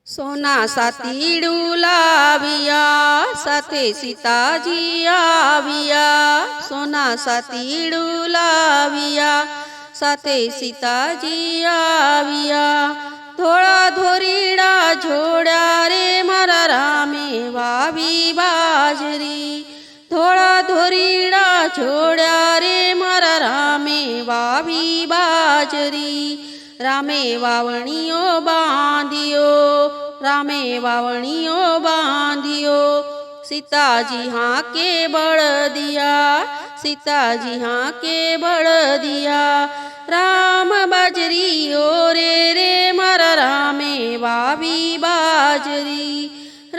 સોના સાતીડું લાવ્યા, સાથે સીતાજી આવ્યા. સોના સાતીડું લાવ્યા, સાથે સીતાજી આવ્યા. ધોળા ધોરીડા જોડ્યા રે મારા રામે વાવી બાજરી. ધોળા ધોરીડા જોડ્યા રે મારા રામે વાવી બાજરી. રામે વાવણીઓ બાંધ્યો, રામે વાવણીઓ બાંધ્યો. સીતાજી હાંકે બળદિયા, સીતાજી હાંકે બળદિયા. રામ બાજરીઓ રે રે મારા રામે વાવી બાજરી.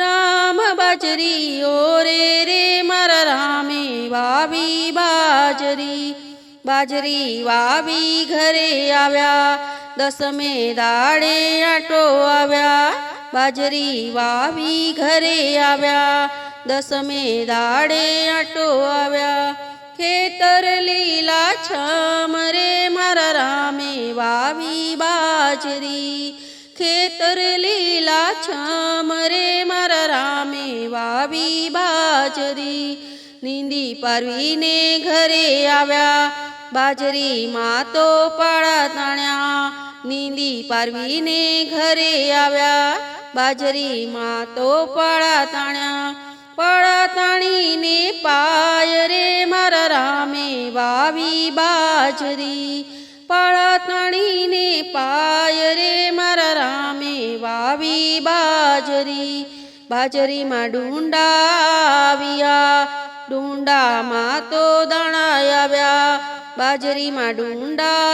રામ બાજરીઓ રે રે મારા રામે વાવી બાજરી. બાજરી વાવી ઘરે આવ્યા, દસમે દાડે આટો આવ્યા. બાજરી વાવી ઘરે આવ્યા, દસમે દાડે આટો આવ્યા. ખેતર લીલા છમ રે મારા રામે વાવી બાજરી. ખેતર લીલા છમ રે મારા રામે વાવી બાજરી. નીંદી પારવીને ઘરે આવ્યા, બાજરીમાં તો પાળા તાણ્યા. નીંદી પારવીને ઘરે આવ્યા, બાજરીમાં તો પાળા તાણ્યા. પાળા તાણીને પાય રે મારા રામે વાવી બાજરી. પાળા તાણીને પાય રે મારા રામે વાવી બાજરી. બાજરીમાં ડુંડા આવ્યા, ડુંડામાં તો દાણા આવ્યા. બાજરીમાં ડુંડા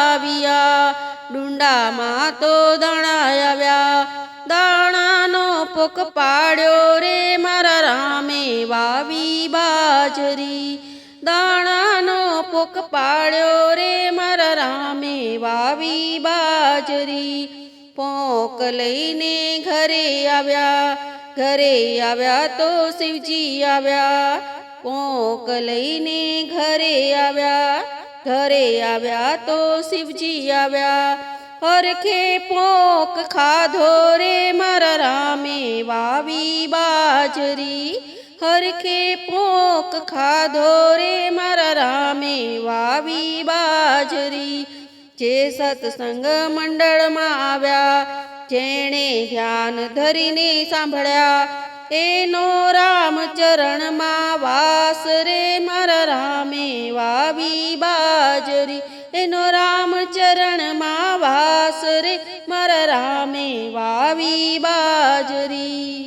આવ્યા, ડુંડામાં તો દાણા આવ્યા. દાણાનો પોક પાડ્યો રે મારા રામે વાવી બાજરી. દાણાનો પોક પાડ્યો રે મારા રામે વાવી બાજરી. પોક લઈને ઘરે આવ્યા, ઘરે આવ્યા તો શિવજી આવ્યા. પોક લઈને ઘરે આવ્યા, ઘરે આવ્યા તો શિવજી આવ્યા. હરખે પોક ખાધો રે મારા રામે વાવી બાજરી. હરખે પોક ખાધો રે મારા રામે વાવી બાજરી. જે સત્સંગ મંડળમાં આવ્યા, જેણે ધ્યાન ધરીને સાંભળ્યા, એનો રામચરણમાં વાસ રે મારા રામે વાવી બાજરી. એનો રામચરણમાં વાસ રે મારા રામે વાવી બાજરી.